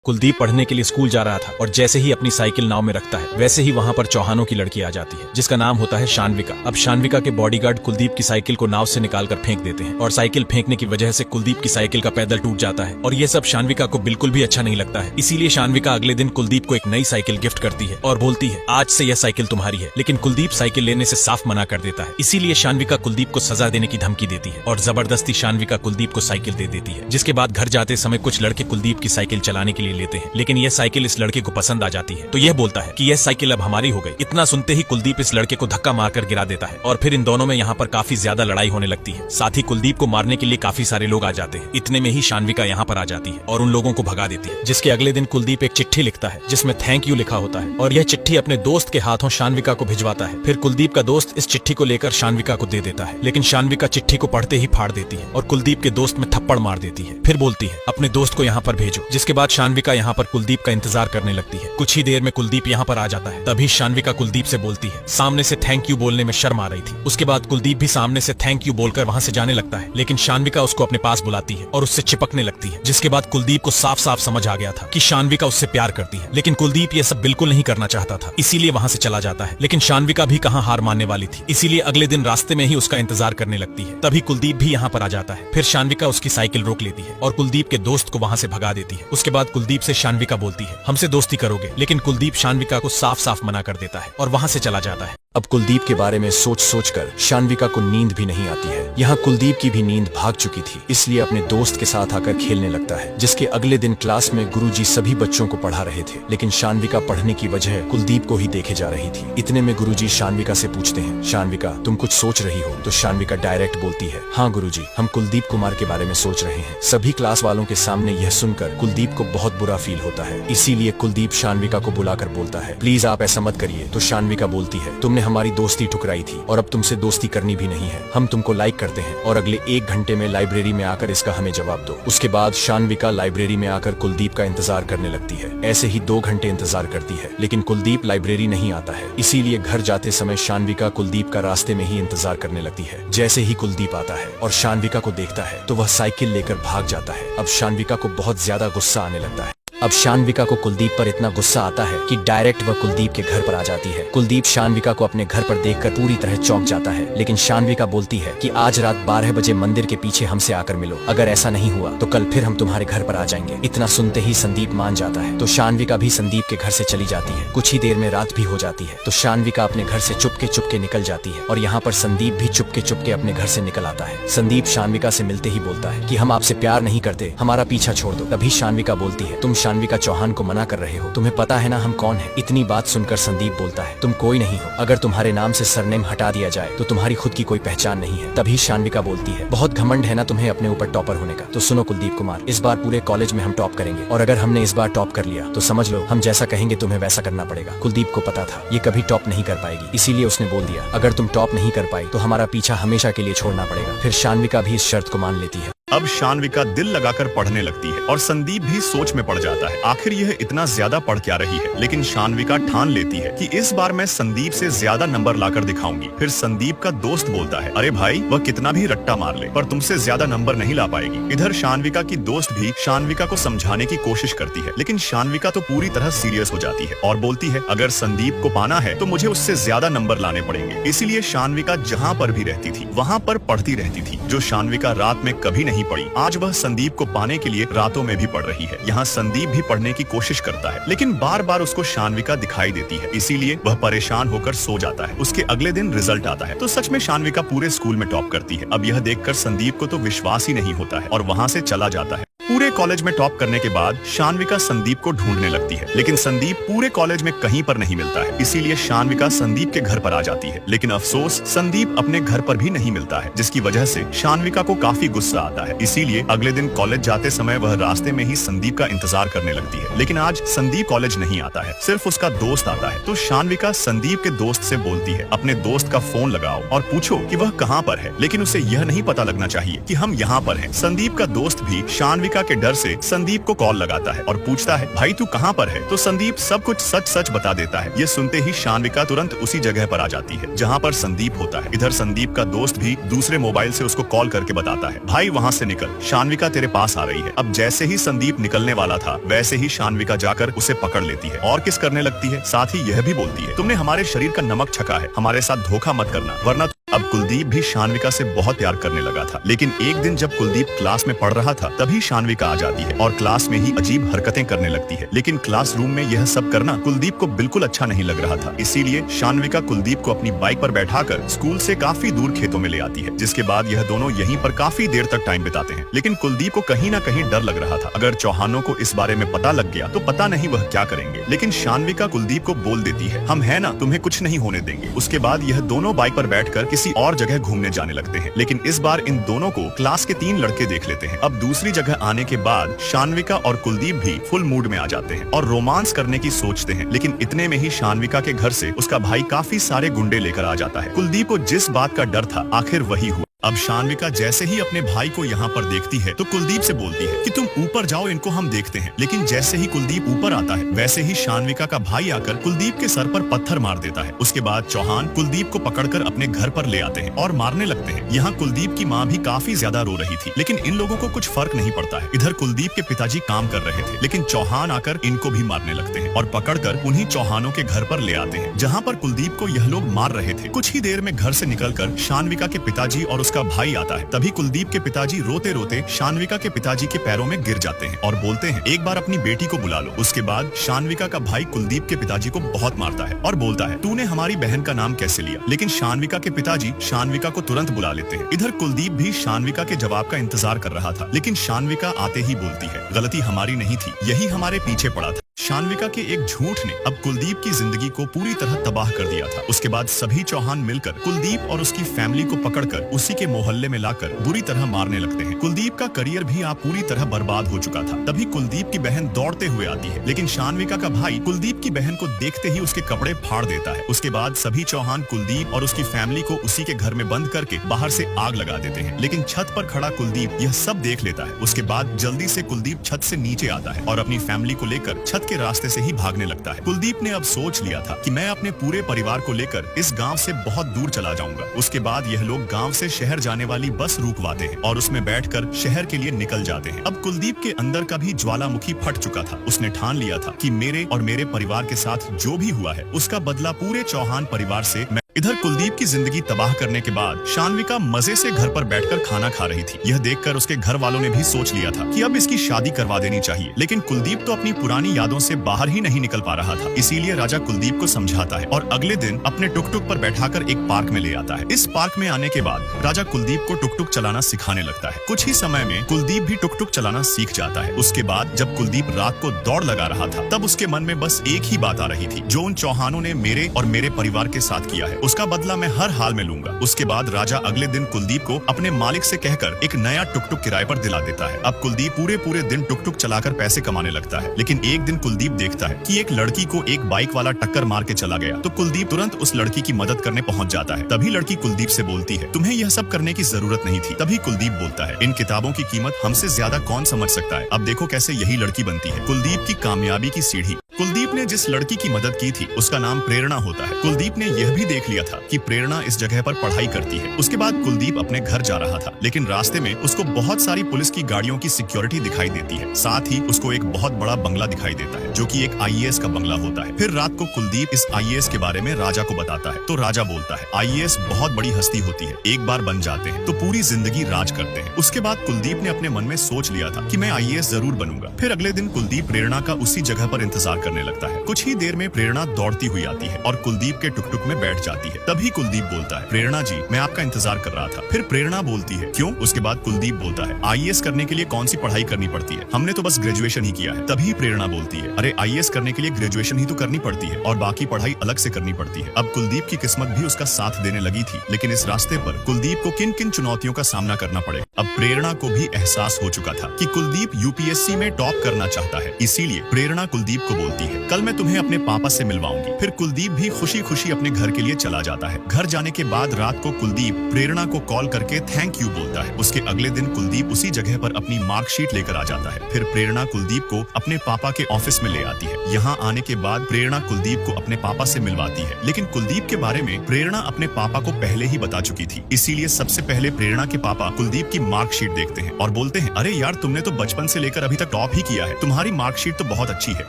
कुलदीप पढ़ने के लिए स्कूल जा रहा था और जैसे ही अपनी साइकिल नाव में रखता है वैसे ही वहाँ पर चौहानों की लड़की आ जाती है जिसका नाम होता है शानविका। अब शानविका के बॉडीगार्ड कुलदीप की साइकिल को नाव से निकालकर फेंक देते हैं और साइकिल फेंकने की वजह से कुलदीप की साइकिल का पैडल टूट जाता है और ये सब शानविका को बिल्कुल भी अच्छा नहीं लगता है। इसीलिए शानविका अगले दिन कुलदीप को एक नई साइकिल गिफ्ट करती है और बोलती है आज से यह साइकिल तुम्हारी है। लेकिन कुलदीप साइकिल लेने से साफ मना कर देता है। इसीलिए शानविका कुलदीप को सजा देने की धमकी देती है और जबरदस्ती शानविका कुलदीप को साइकिल दे देती है। जिसके बाद घर जाते समय कुछ लड़के कुलदीप की साइकिल चलाने के लिए लेते हैं, लेकिन यह साइकिल इस लड़के को पसंद आ जाती है तो यह बोलता है कि यह साइकिल अब हमारी हो गई। इतना सुनते ही कुलदीप इस लड़के को धक्का मारकर गिरा देता है और फिर इन दोनों में यहाँ पर काफी ज्यादा लड़ाई होने लगती है। साथ ही कुलदीप को मारने के लिए काफी सारे लोग आ जाते हैं। इतने में ही शानविका यहाँ पर आ जाती है और उन लोगों को भगा देती है। जिसके अगले दिन कुलदीप एक चिट्ठी लिखता है जिसमें थैंक यू लिखा होता है और यह चिट्ठी अपने दोस्त के हाथों शानविका को भिजवाता है। फिर कुलदीप का दोस्त इस चिट्ठी को लेकर शानविका को दे देता है, लेकिन शानविका चिट्ठी को पढ़ते ही फाड़ देती है और कुलदीप के दोस्त में थप्पड़ मार देती है। फिर बोलती है अपने दोस्त को यहाँ पर भेजो। जिसके बाद शानविका यहाँ पर कुलदीप का इंतजार करने लगती है। कुछ ही देर में कुलदीप यहाँ पर आ जाता है। तभी शानविका कुलदीप से बोलती है सामने से थैंक यू बोलने में शर्म आ रही थी। उसके बाद कुलदीप भी सामने से थैंक यू बोलकर वहाँ से जाने लगता है, लेकिन शानविका उसको अपने पास बुलाती है और उससे चिपकने लगती है। जिसके बाद कुलदीप को साफ साफ समझ आ गया था कि शानविका उससे प्यार करती है, लेकिन कुलदीप ये सब बिल्कुल नहीं करना चाहता था, इसीलिए वहाँ से चला जाता है। लेकिन शानविका भी कहाँ हार मानने वाली थी, इसीलिए अगले दिन रास्ते में ही उसका इंतजार करने लगती है। तभी कुलदीप भी यहाँ पर आ जाता है। फिर शानविका उसकी साइकिल रोक लेती है और कुलदीप के दोस्त को वहाँ से भगा देती है। उसके बाद कुलदीप से शानविका बोलती है हमसे दोस्ती करोगे, लेकिन कुलदीप शानविका को साफ साफ मना कर देता है और वहाँ से चला जाता है। अब कुलदीप के बारे में सोच सोच कर शानविका को नींद भी नहीं आती है। यहाँ कुलदीप की भी नींद भाग चुकी थी, इसलिए अपने दोस्त के साथ आकर खेलने लगता है। जिसके अगले दिन क्लास में गुरुजी सभी बच्चों को पढ़ा रहे थे, लेकिन शानविका पढ़ने की वजह कुलदीप को ही देखे जा रही थी। इतने में गुरुजी शानविका से पूछते हैं शानविका तुम कुछ सोच रही हो? तो शानविका डायरेक्ट बोलती है हाँ गुरुजी, हम कुलदीप कुमार के बारे में सोच रहे हैं। सभी क्लास वालों के सामने यह सुनकर कुलदीप को बहुत बुरा फील होता है, इसीलिए कुलदीप शानविका को बुलाकर बोलता है प्लीज आप ऐसा मत करिए। तो शानविका बोलती है तुमने हमारी दोस्ती ठुकराई थी और अब तुमसे दोस्ती करनी भी नहीं है। हम तुमको लाइक करते हैं और अगले 1 घंटे में लाइब्रेरी में आकर इसका हमें जवाब दो। उसके बाद शानविका लाइब्रेरी में आकर कुलदीप का इंतजार करने लगती है। ऐसे ही 2 घंटे इंतजार करती है, लेकिन कुलदीप लाइब्रेरी नहीं आता है। इसीलिए घर जाते समय शानविका कुलदीप का रास्ते में ही इंतजार करने लगती है। जैसे ही कुलदीप आता है और शानविका को देखता है तो वह साइकिल लेकर भाग जाता है। अब शानविका को बहुत ज्यादा गुस्सा आने लगता है। अब शानविका को कुलदीप पर इतना गुस्सा आता है कि डायरेक्ट वह कुलदीप के घर पर आ जाती है। कुलदीप शानविका को अपने घर पर देखकर पूरी तरह चौंक जाता है, लेकिन शानविका बोलती है कि आज रात 12 बजे मंदिर के पीछे हमसे आकर मिलो। अगर ऐसा नहीं हुआ तो कल फिर हम तुम्हारे घर पर आ जाएंगे। इतना सुनते ही संदीप मान जाता है, तो शानविका भी संदीप के घर से चली जाती है। कुछ ही देर में रात भी हो जाती है, तो शानविका अपने घर से चुपके चुपके निकल जाती है और यहाँ पर संदीप भी चुपके चुपके अपने घर से निकल आता है। संदीप शानविका से मिलते ही बोलता है कि हम आपसे प्यार नहीं करते, हमारा पीछा छोड़ दो। तभी शानविका बोलती है तुम शानविका चौहान को मना कर रहे हो, तुम्हें पता है ना हम कौन है? इतनी बात सुनकर संदीप बोलता है तुम कोई नहीं हो। अगर तुम्हारे नाम से सरनेम हटा दिया जाए तो तुम्हारी खुद की कोई पहचान नहीं है। तभी शानविका बोलती है बहुत घमंड है ना तुम्हें अपने ऊपर टॉपर होने का। तो सुनो कुलदीप कुमार, इस बार पूरे कॉलेज में हम टॉप करेंगे और अगर हमने इस बार टॉप कर लिया तो समझ लो हम जैसा कहेंगे तुम्हें वैसा करना पड़ेगा। कुलदीप को पता था ये कभी टॉप नहीं कर पाएगी, इसीलिए उसने बोल दिया अगर तुम टॉप नहीं कर पाई तो हमारा पीछा हमेशा के लिए छोड़ना पड़ेगा। फिर शानविका भी इस शर्त को मान लेती है। अब शानविका दिल लगाकर पढ़ने लगती है और संदीप भी सोच में पड़ जाता है आखिर यह इतना ज्यादा पढ़ क्या रही है। लेकिन शानविका ठान लेती है कि इस बार मैं संदीप से ज्यादा नंबर लाकर दिखाऊंगी। फिर संदीप का दोस्त बोलता है अरे भाई वह कितना भी रट्टा मार ले पर तुमसे ज्यादा नंबर नहीं ला पाएगी। इधर शानविका की दोस्त भी शानविका को समझाने की कोशिश करती है, लेकिन शानविका तो पूरी तरह सीरियस हो जाती है और बोलती है अगर संदीप को पाना है तो मुझे उससे ज्यादा नंबर लाने पड़ेंगे। इसीलिए शानविका जहाँ पर भी रहती थी वहाँ पर पढ़ती रहती थी, जो शानविका रात में कभी नहीं पढ़ी। आज वह संदीप को पाने के लिए रातों में भी पढ़ रही है। यहाँ संदीप भी पढ़ने की कोशिश करता है, लेकिन बार बार उसको शानविका दिखाई देती है, इसीलिए वह परेशान होकर सो जाता है। उसके अगले दिन रिजल्ट आता है तो सच में शानविका पूरे स्कूल में टॉप करती है। अब यह देखकर संदीप को तो विश्वास ही नहीं होता है और वहाँ से चला जाता है। पूरे कॉलेज में टॉप करने के बाद शानविका संदीप को ढूंढने लगती है, लेकिन संदीप पूरे कॉलेज में कहीं पर नहीं मिलता है। इसीलिए शानविका संदीप के घर पर आ जाती है, लेकिन अफसोस संदीप अपने घर पर भी नहीं मिलता है, जिसकी वजह से शानविका को काफी गुस्सा आता है। इसीलिए अगले दिन कॉलेज जाते समय वह रास्ते में ही संदीप का इंतजार करने लगती है, लेकिन आज संदीप कॉलेज नहीं आता है, सिर्फ उसका दोस्त आता है। तो शानविका संदीप के दोस्त से बोलती है अपने दोस्त का फोन लगाओ और पूछो कि वह कहाँ पर है, लेकिन उसे यह नहीं पता लगना चाहिए कि हम यहाँ पर हैं। संदीप का दोस्त भी शानविका शानविका के डर से संदीप को कॉल लगाता है और पूछता है, भाई तू कहाँ पर है? तो संदीप सब कुछ सच सच बता देता है। ये सुनते ही शानविका तुरंत उसी जगह पर आ जाती है जहाँ पर संदीप होता है। इधर संदीप का दोस्त भी दूसरे मोबाइल से उसको कॉल करके बताता है, भाई वहाँ से निकल, शानविका तेरे पास आ रही है। अब जैसे ही संदीप निकलने वाला था वैसे ही शानविका जाकर उसे पकड़ लेती है और किस करने लगती है। साथ ही यह भी बोलती है, तुमने हमारे शरीर का नमक छका है, हमारे साथ धोखा मत करना वरना। अब कुलदीप भी शानविका से बहुत प्यार करने लगा था, लेकिन एक दिन जब कुलदीप क्लास में पढ़ रहा था तभी शानविका आ जाती है और क्लास में ही अजीब हरकतें करने लगती है। लेकिन क्लासरूम में यह सब करना कुलदीप को बिल्कुल अच्छा नहीं लग रहा था, इसीलिए शानविका कुलदीप को अपनी बाइक पर बैठाकर स्कूल से काफी दूर खेतों में ले आती है, जिसके बाद यह दोनों यहीं पर काफी देर तक टाइम बिताते हैं। लेकिन कुलदीप को कहीं ना कहीं डर लग रहा था, अगर चौहानों को इस बारे में पता लग गया तो पता नहीं वह क्या करेंगे। लेकिन शानविका कुलदीप को बोल देती है, हम है ना, तुम्हें कुछ नहीं होने देंगे। उसके बाद यह दोनों बाइक पर बैठकर किसी और जगह घूमने जाने लगते हैं। लेकिन इस बार इन दोनों को क्लास के 3 लड़के देख लेते हैं। अब दूसरी जगह आने के बाद शानविका और कुलदीप भी फुल मूड में आ जाते हैं और रोमांस करने की सोचते हैं। लेकिन इतने में ही शानविका के घर से उसका भाई काफी सारे गुंडे लेकर आ जाता है। कुलदीप को जिस बात का डर था आखिर वही हुआ। अब शानविका जैसे ही अपने भाई को यहाँ पर देखती है तो कुलदीप से बोलती है कि तुम ऊपर जाओ, इनको हम देखते हैं। लेकिन जैसे ही कुलदीप ऊपर आता है वैसे ही शानविका का भाई आकर कुलदीप के सर पर पत्थर मार देता है। उसके बाद चौहान कुलदीप को पकड़कर अपने घर पर ले आते हैं और मारने लगते हैं। यहाँ कुलदीप की माँ भी काफी ज्यादा रो रही थी, लेकिन इन लोगों को कुछ फर्क नहीं पड़ता है। इधर कुलदीप के पिताजी काम कर रहे थे, लेकिन चौहान आकर इनको भी मारने लगते हैं और पकड़कर उन्हीं चौहानों के घर पर ले आते हैं जहाँ पर कुलदीप को यह लोग मार रहे थे। कुछ ही देर में घर से निकलकर शानविका के पिताजी और उसका भाई आता है। तभी कुलदीप के पिताजी रोते रोते शानविका के पिताजी के पैरों में गिर जाते हैं और बोलते हैं, एक बार अपनी बेटी को बुला लो। उसके बाद शानविका का भाई कुलदीप के पिताजी को बहुत मारता है और बोलता है, तूने हमारी बहन का नाम कैसे लिया? लेकिन शानविका के पिताजी शानविका को तुरंत बुला लेते हैं। इधर कुलदीप भी शानविका के जवाब का इंतजार कर रहा था, लेकिन शानविका आते ही बोलती है, गलती हमारी नहीं थी, यही हमारे पीछे पड़ा था। शानविका के एक झूठ ने अब कुलदीप की जिंदगी को पूरी तरह तबाह कर दिया था। उसके बाद सभी चौहान मिलकर कुलदीप और उसकी फैमिली को पकड़कर उसी के मोहल्ले में लाकर बुरी तरह मारने लगते हैं। कुलदीप का करियर भी आप पूरी तरह बर्बाद हो चुका था। तभी कुलदीप की बहन दौड़ते हुए आती है, लेकिन शानविका का भाई कुलदीप की बहन को देखते ही उसके कपड़े फाड़ देता है। उसके बाद सभी चौहान कुलदीप और उसकी फैमिली को उसी के घर में बंद करके बाहर से आग लगा देते हैं। लेकिन छत पर खड़ा कुलदीप यह सब देख लेता है। उसके बाद जल्दी से कुलदीप छत से नीचे आता है और अपनी फैमिली को लेकर छत के रास्ते से ही भागने लगता है। कुलदीप ने अब सोच लिया था कि मैं अपने पूरे परिवार को लेकर इस गांव से बहुत दूर चला जाऊंगा। उसके बाद यह लोग गांव से शहर जाने वाली बस रुकवाते हैं और उसमें बैठकर शहर के लिए निकल जाते हैं। अब कुलदीप के अंदर का भी ज्वालामुखी फट चुका था। उसने ठान लिया था कि मेरे और मेरे परिवार के साथ जो भी हुआ है उसका बदला पूरे चौहान परिवार से मैं। इधर कुलदीप की जिंदगी तबाह करने के बाद शानविका मजे से घर पर बैठकर खाना खा रही थी। यह देखकर उसके घर वालों ने भी सोच लिया था कि अब इसकी शादी करवा देनी चाहिए। लेकिन कुलदीप तो अपनी पुरानी यादों से बाहर ही नहीं निकल पा रहा था, इसीलिए राजा कुलदीप को समझाता है और अगले दिन अपने टुक टुक पर बैठाकर एक पार्क में ले आता है। इस पार्क में आने के बाद राजा कुलदीप को टुक टुक चलाना सिखाने लगता है। कुछ ही समय में कुलदीप भी टुक टुक चलाना सीख जाता है। उसके बाद जब कुलदीप रात को दौड़ लगा रहा था तब उसके मन में बस एक ही बात आ रही थी, जो उन चौहानों ने मेरे और मेरे परिवार के साथ किया है उसका बदला मैं हर हाल में लूंगा। उसके बाद राजा अगले दिन कुलदीप को अपने मालिक से कहकर एक नया टुक टुक किराए पर दिला देता है। अब कुलदीप पूरे दिन टुक टुक चलाकर पैसे कमाने लगता है। लेकिन एक दिन कुलदीप देखता है कि एक लड़की को एक बाइक वाला टक्कर मार के चला गया, तो कुलदीप तुरंत उस लड़की की मदद करने पहुंच जाता है। तभी लड़की कुलदीप से बोलती है, तुम्हें यह सब करने की जरूरत नहीं थी। तभी कुलदीप बोलता है, इन किताबों की कीमत हमसे ज्यादा कौन समझ सकता है। अब देखो कैसे यही लड़की बनती है कुलदीप की कामयाबी की सीढ़ी। कुलदीप ने जिस लड़की की मदद की थी उसका नाम प्रेरणा होता है। कुलदीप ने यह भी देख लिया था कि प्रेरणा इस जगह पर पढ़ाई करती है। उसके बाद कुलदीप अपने घर जा रहा था, लेकिन रास्ते में उसको बहुत सारी पुलिस की गाड़ियों की सिक्योरिटी दिखाई देती है। साथ ही उसको एक बहुत बड़ा बंगला दिखाई देता है, जो कि एक आईएएस का बंगला होता है। फिर रात को कुलदीप इस आईएएस के बारे में राजा को बताता है, तो राजा बोलता है, आईएएस बहुत बड़ी हस्ती होती है, एक बार बन जाते हैं तो पूरी जिंदगी राज करते हैं। उसके बाद कुलदीप ने अपने मन में सोच लिया था कि मैं आईएएस जरूर बनूंगा। फिर अगले दिन कुलदीप प्रेरणा का उसी जगह पर इंतजार करने लगता है। कुछ ही देर में प्रेरणा दौड़ती हुई आती है और कुलदीप के टुक टुक में बैठ जाती है। तभी कुलदीप बोलता है, प्रेरणा जी मैं आपका इंतजार कर रहा था। फिर प्रेरणा बोलती है, क्यों? उसके बाद कुलदीप बोलता है, आईएएस करने के लिए कौन सी पढ़ाई करनी पड़ती है, हमने तो बस ग्रेजुएशन ही किया है। तभी प्रेरणा बोलती है, अरे आईएएस करने के लिए ग्रेजुएशन ही तो करनी पड़ती है और बाकी पढ़ाई अलग से करनी पड़ती है। अब कुलदीप की किस्मत भी उसका साथ देने लगी थी, लेकिन इस रास्ते पर कुलदीप को किन किन चुनौतियों का सामना करना पड़े। अब प्रेरणा को भी एहसास हो चुका था कि कुलदीप यूपीएससी में टॉप करना चाहता है, इसीलिए प्रेरणा कुलदीप को बोलती बोलती है, कल मैं तुम्हें अपने पापा से मिलवाऊंगी। फिर कुलदीप भी खुशी खुशी अपने घर के लिए चला जाता है। घर जाने के बाद रात को कुलदीप प्रेरणा को कॉल करके थैंक यू बोलता है। उसके अगले दिन कुलदीप उसी जगह पर अपनी मार्कशीट लेकर आ जाता है। फिर प्रेरणा कुलदीप को अपने पापा के ऑफिस में ले आती है। यहाँ आने के बाद प्रेरणा कुलदीप को अपने पापा से मिलवाती है, लेकिन कुलदीप के बारे में प्रेरणा अपने पापा को पहले ही बता चुकी थी। इसीलिए सबसे पहले प्रेरणा के पापा कुलदीप की मार्कशीट देखते हैं और बोलते हैं, अरे यार, तुमने तो बचपन से लेकर अभी तक टॉप ही किया है, तुम्हारी मार्कशीट तो बहुत अच्छी है,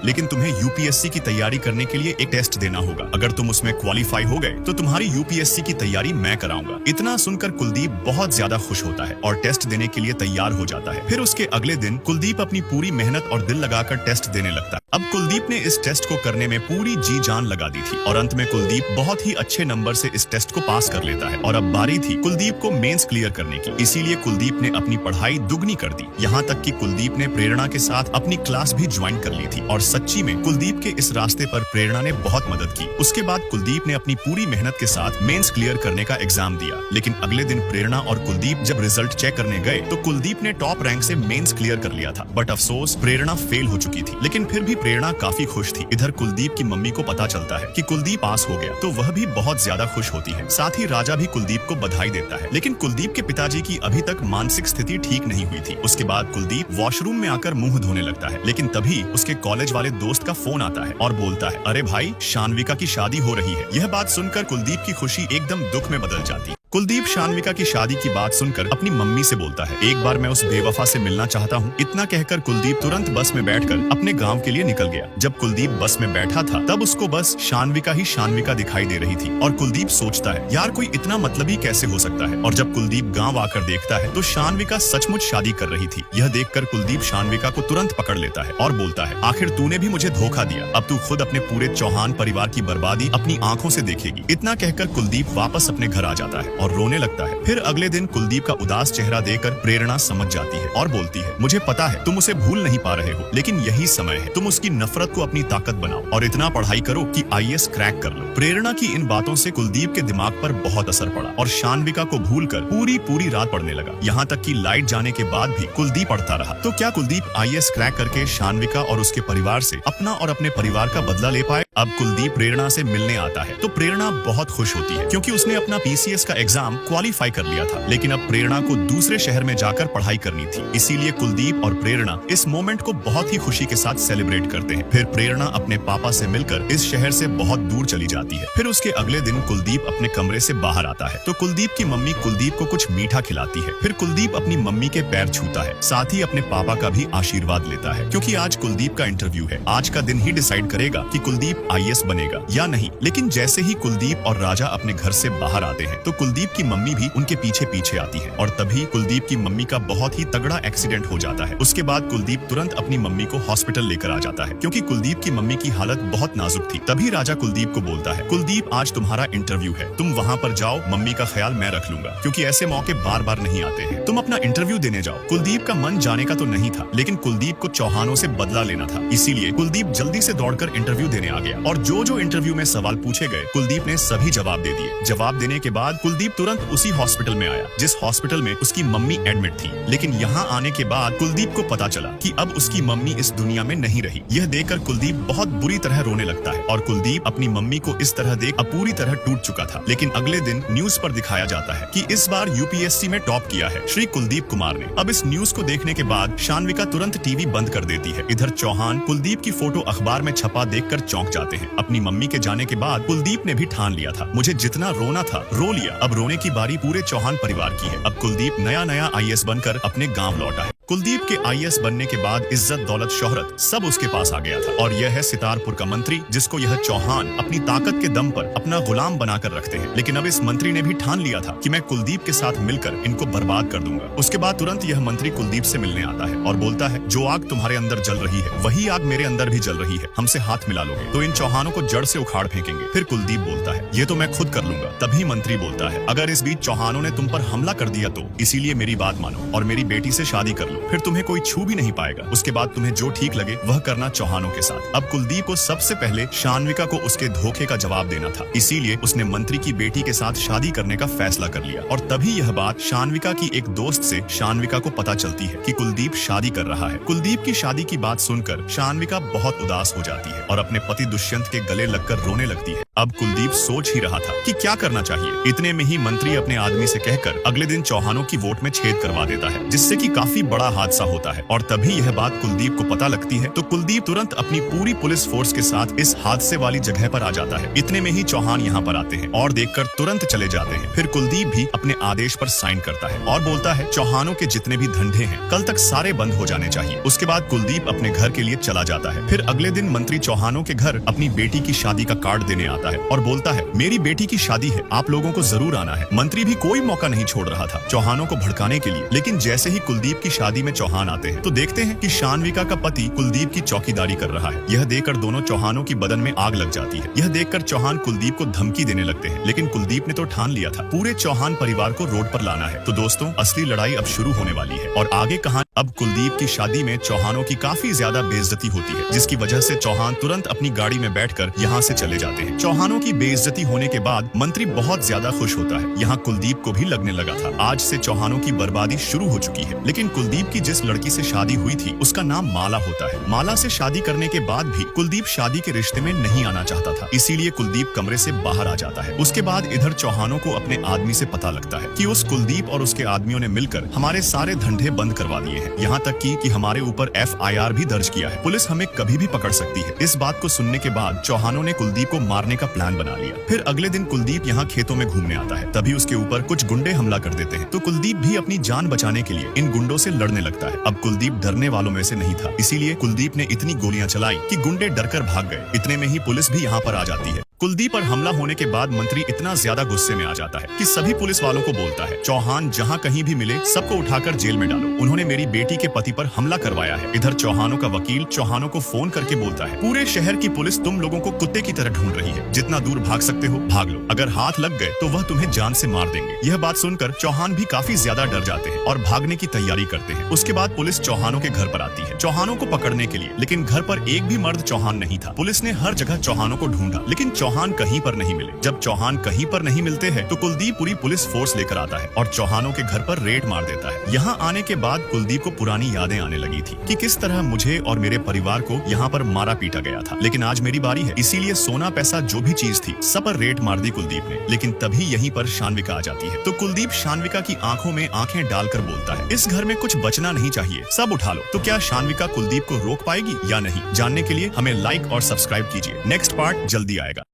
लेकिन तुम्हें यूपीएससी की तैयारी करने के लिए एक टेस्ट देना होगा। अगर तुम उसमें क्वालिफाई हो गए तो तुम्हारी यूपीएससी की तैयारी मैं कराऊंगा। इतना सुनकर कुलदीप बहुत ज्यादा खुश होता है और टेस्ट देने के लिए तैयार हो जाता है। फिर उसके अगले दिन कुलदीप अपनी पूरी मेहनत और दिल लगाकर टेस्ट देने लगता है। अब कुलदीप ने इस टेस्ट को करने में पूरी जी जान लगा दी थी और अंत में कुलदीप बहुत ही अच्छे नंबर से इस टेस्ट को पास कर लेता है। और अब बारी थी कुलदीप को मेंस क्लियर करने की, इसीलिए कुलदीप ने अपनी पढ़ाई दुगनी कर दी। यहाँ तक कि कुलदीप ने प्रेरणा के साथ अपनी क्लास भी ज्वाइन कर ली थी और सच्ची में कुलदीप के इस रास्ते पर प्रेरणा ने बहुत मदद की। उसके बाद कुलदीप ने अपनी पूरी मेहनत के साथ मेंस क्लियर करने का एग्जाम दिया, लेकिन अगले दिन प्रेरणा और कुलदीप जब रिजल्ट चेक करने गए तो कुलदीप ने टॉप रैंक से मेंस क्लियर कर लिया था। बट अफसोस, प्रेरणा फेल हो चुकी थी, लेकिन फिर भी प्रेरणा काफी खुश थी। इधर कुलदीप की मम्मी को पता चलता है कि कुलदीप पास हो गया तो वह भी बहुत ज्यादा खुश होती है। साथ ही राजा भी कुलदीप को बधाई देता है, लेकिन कुलदीप के पिताजी की अभी तक मानसिक स्थिति ठीक नहीं हुई थी। उसके बाद कुलदीप वॉशरूम में आकर मुंह धोने लगता है, लेकिन तभी उसके कॉलेज वाले दोस्त का फोन आता है और बोलता है, अरे भाई, शानविका की शादी हो रही है। यह बात सुनकर कुलदीप की खुशी एकदम दुख में बदल जाती है। कुलदीप शानविका की शादी की बात सुनकर अपनी मम्मी से बोलता है, एक बार मैं उस बेवफा से मिलना चाहता हूँ। इतना कहकर कुलदीप तुरंत बस में बैठकर अपने गांव के लिए निकल गया। जब कुलदीप बस में बैठा था तब उसको बस शानविका ही शानविका दिखाई दे रही थी और कुलदीप सोचता है, यार, कोई इतना मतलबी कैसे हो सकता है। और जब कुलदीप गाँव आकर देखता है तो शानविका सचमुच शादी कर रही थी। यह देखकर कुलदीप शानविका को तुरंत पकड़ लेता है और बोलता है, आखिर तूने भी मुझे धोखा दिया, अब तू खुद अपने पूरे चौहान परिवार की बर्बादी अपनी आंखों से देखेगी। इतना कहकर कुलदीप वापस अपने घर आ जाता है और रोने लगता है। फिर अगले दिन कुलदीप का उदास चेहरा देखकर प्रेरणा समझ जाती है और बोलती है, मुझे पता है तुम उसे भूल नहीं पा रहे हो, लेकिन यही समय है, तुम उसकी नफरत को अपनी ताकत बनाओ और इतना पढ़ाई करो कि आईएएस क्रैक कर लो। प्रेरणा की इन बातों से कुलदीप के दिमाग पर बहुत असर पड़ा और शानविका को भूलकर पूरी रात पढ़ने लगा। यहाँ तक कि लाइट जाने के बाद भी कुलदीप पढ़ता रहा। तो क्या कुलदीप आईएएस क्रैक करके शानविका और उसके परिवार से अपना और अपने परिवार का बदला ले पाए? अब कुलदीप प्रेरणा से मिलने आता है तो प्रेरणा बहुत खुश होती है, क्योंकि उसने अपना पीसीएस का एग्जाम क्वालिफाई कर लिया था। लेकिन अब प्रेरणा को दूसरे शहर में जाकर पढ़ाई करनी थी, इसीलिए कुलदीप और प्रेरणा इस मोमेंट को बहुत ही खुशी के साथ सेलिब्रेट करते हैं। फिर प्रेरणा अपने पापा से मिलकर इस शहर से बहुत दूर चली जाती है। फिर उसके अगले दिन कुलदीप अपने कमरे से बाहर आता है तो कुलदीप की मम्मी कुलदीप को कुछ मीठा खिलाती है। फिर कुलदीप अपनी मम्मी के पैर छूता है, साथ ही अपने पापा का भी आशीर्वाद लेता है, क्योंकि आज कुलदीप का इंटरव्यू है। आज का दिन ही डिसाइड करेगा कि कुलदीप आईएएस बनेगा या नहीं। लेकिन जैसे ही कुलदीप और राजा अपने घर से बाहर आते हैं तो कुलदीप की मम्मी भी उनके पीछे आती है और तभी कुलदीप की मम्मी का बहुत ही तगड़ा एक्सीडेंट हो जाता है। उसके बाद कुलदीप तुरंत अपनी मम्मी को हॉस्पिटल लेकर आ जाता है, क्योंकि कुलदीप की मम्मी की हालत बहुत नाजुक थी। तभी राजा कुलदीप को बोलता है, कुलदीप, आज तुम्हारा इंटरव्यू है, तुम वहाँ पर जाओ, मम्मी का ख्याल मैं रख लूंगा, क्योंकि ऐसे मौके बार बार नहीं आते हैं। तुम अपना इंटरव्यू देने जाओ। कुलदीप का मन जाने का तो नहीं था, लेकिन कुलदीप को चौहानों से बदला लेना था, इसीलिए कुलदीप जल्दी से दौड़कर इंटरव्यू देने आ गया। और जो इंटरव्यू में सवाल पूछे गए कुलदीप ने सभी जवाब दे दिए। जवाब देने के बाद कुलदीप तुरंत उसी हॉस्पिटल में आया जिस हॉस्पिटल में उसकी मम्मी एडमिट थी। लेकिन यहाँ आने के बाद कुलदीप को पता चला कि अब उसकी मम्मी इस दुनिया में नहीं रही। यह देखकर कुलदीप बहुत बुरी तरह रोने लगता है और कुलदीप अपनी मम्मी को इस तरह देख अब पूरी तरह टूट चुका था। लेकिन अगले दिन न्यूज पर दिखाया जाता है कि इस बार यूपीएससी में टॉप किया है श्री कुलदीप कुमार ने। अब इस न्यूज को देखने के बाद शानविका तुरंत टीवी बंद कर देती है। इधर चौहान कुलदीप की फोटो अखबार में छपा देखकर चौंक जाते हैं। अपनी मम्मी के जाने के बाद कुलदीप ने भी ठान लिया था, मुझे जितना रोना था रो लिया, अब रोने की बारी पूरे चौहान परिवार की है। अब कुलदीप नया आईएएस बनकर अपने गांव लौटा है। कुलदीप के आईएएस बनने के बाद इज्जत, दौलत, शोहरत सब उसके पास आ गया था और यह है सितारपुर का मंत्री, जिसको यह चौहान अपनी ताकत के दम पर अपना गुलाम बनाकर रखते हैं। लेकिन अब इस मंत्री ने भी ठान लिया था कि मैं कुलदीप के साथ मिलकर इनको बर्बाद कर दूंगा। उसके बाद तुरंत यह मंत्री कुलदीप से मिलने आता है और बोलता है, जो आग तुम्हारे अंदर जल रही है वही आग मेरे अंदर भी जल रही है, हमसे हाथ मिला लोगे तो इन चौहानों को जड़ से उखाड़ फेंकेंगे। फिर कुलदीप बोलता है, ये तो मैं खुद कर लूंगा। तभी मंत्री बोलता है, अगर इस बीच चौहानों ने तुम पर हमला कर दिया तो इसीलिए मेरी बात मानो और मेरी बेटी से शादी कर लो। लो, फिर तुम्हें कोई छू भी नहीं पाएगा। उसके बाद तुम्हें जो ठीक लगे वह करना चौहानों के साथ। अब कुलदीप को सबसे पहले शान्विका को उसके धोखे का जवाब देना था, इसीलिए उसने मंत्री की बेटी के साथ शादी करने का फैसला कर लिया। और तभी यह बात शान्विका की एक दोस्त से शान्विका को पता चलती है कि कुलदीप शादी कर रहा है। कुलदीप की शादी की बात सुनकर शान्विका बहुत उदास हो जाती है और अपने पति दुष्यंत के गले लगकर रोने लगती है। अब कुलदीप सोच ही रहा था कि क्या करना चाहिए। इतने में ही मंत्री अपने आदमी से कहकर अगले दिन चौहानों की वोट में छेद करवा देता है, जिससे कि काफी बड़ा हादसा होता है। और तभी यह बात कुलदीप को पता लगती है तो कुलदीप तुरंत अपनी पूरी पुलिस फोर्स के साथ इस हादसे वाली जगह पर आ जाता है। इतने में ही चौहान यहाँ पर आते हैं और देखकर तुरंत चले जाते हैं। फिर कुलदीप भी अपने आदेश पर साइन करता है और बोलता है चौहानों के जितने भी धंधे हैं कल तक सारे बंद हो जाने चाहिए। उसके बाद कुलदीप अपने घर के लिए चला जाता है। फिर अगले दिन मंत्री चौहानों के घर अपनी बेटी की शादी का कार्ड देने आता है और बोलता है मेरी बेटी की शादी है, आप लोगों को जरूर आना है। मंत्री भी कोई मौका नहीं छोड़ रहा था चौहानों को भड़काने के लिए। लेकिन जैसे ही कुलदीप की शादी में चौहान आते हैं तो देखते हैं कि शान्विका का पति कुलदीप की चौकीदारी कर रहा है। यह देखकर दोनों चौहानों की बदन में आग लग जाती है। यह देखकर चौहान कुलदीप को धमकी देने लगते हैं, लेकिन कुलदीप ने तो ठान लिया था पूरे चौहान परिवार को रोड पर लाना है। तो दोस्तों असली लड़ाई अब शुरू होने वाली है और आगे कहानी। अब कुलदीप की शादी में चौहानों की काफी ज्यादा बेइज्जती होती है, जिसकी वजह से चौहान तुरंत अपनी गाड़ी में बैठकर यहाँ से चले जाते हैं। चौहानों की बेइज्जती होने के बाद मंत्री बहुत ज्यादा खुश होता है। यहाँ कुलदीप को भी लगने लगा था आज से चौहानों की बर्बादी शुरू हो चुकी है। लेकिन कुलदीप की जिस लड़की से शादी हुई थी उसका नाम माला होता है। माला से शादी करने के बाद भी कुलदीप शादी के रिश्ते में नहीं आना चाहता था, इसीलिए कुलदीप कमरे से बाहर आ जाता है। उसके बाद इधर चौहानों को अपने आदमी से पता लगता है कि उस कुलदीप और उसके आदमियों ने मिलकर हमारे सारे धंधे बंद करवा दिए हैं, यहाँ तक कि हमारे ऊपर FIR भी दर्ज किया है। पुलिस हमें कभी भी पकड़ सकती है। इस बात को सुनने के बाद चौहानों ने कुलदीप को मारने का प्लान बना लिया। फिर अगले दिन कुलदीप यहाँ खेतों में घूमने आता है, तभी उसके ऊपर कुछ गुंडे हमला कर देते हैं। तो कुलदीप भी अपनी जान बचाने के लिए इन गुंडों से लड़ने लगता है। अब कुलदीप डरने वालों में से नहीं था, इसीलिए कुलदीप ने इतनी गोलियां चलाई कि गुंडे डरकर भाग गए। इतने में ही पुलिस भी यहाँ पर आ जाती है। कुलदीप पर हमला होने के बाद मंत्री इतना ज्यादा गुस्से में आ जाता है कि सभी पुलिस वालों को बोलता है चौहान जहाँ कहीं भी मिले सबको उठाकर जेल में डालो, उन्होंने मेरी बेटी के पति पर हमला करवाया है। इधर चौहानों का वकील चौहानों को फोन करके बोलता है पूरे शहर की पुलिस तुम लोगों को कुत्ते की तरह ढूंढ रही है, जितना दूर भाग सकते हो भाग लो, अगर हाथ लग गए तो वह तुम्हें जान से मार देंगे। यह बात सुनकर चौहान भी काफी ज्यादा डर जाते हैं और भागने की तैयारी करते हैं। उसके बाद पुलिस चौहानों के घर पर आती है चौहानों को पकड़ने के लिए, लेकिन घर पर एक भी मर्द चौहान नहीं था। पुलिस ने हर जगह चौहानों को ढूंढा, लेकिन चौहान कहीं पर नहीं मिले। जब चौहान कहीं पर नहीं मिलते हैं तो कुलदीप पूरी पुलिस फोर्स लेकर आता है और चौहानों के घर पर रेड मार देता है। यहाँ आने के बाद कुलदीप को पुरानी यादें आने लगी थी कि किस तरह मुझे और मेरे परिवार को यहाँ पर मारा पीटा गया था, लेकिन आज मेरी बारी है, इसीलिए सोना पैसा जो भी चीज थी सब पर रेड मार दी कुलदीप ने। लेकिन तभी यहीं पर शान्विका आ जाती है। तो कुलदीप शान्विका की आंखों में आंखें डालकर बोलता है इस घर में कुछ बचना नहीं चाहिए, सब उठा लो। तो क्या शान्विका कुलदीप को रोक पाएगी या नहीं, जानने के लिए हमें लाइक और सब्सक्राइब कीजिए। नेक्स्ट पार्ट जल्दी आएगा।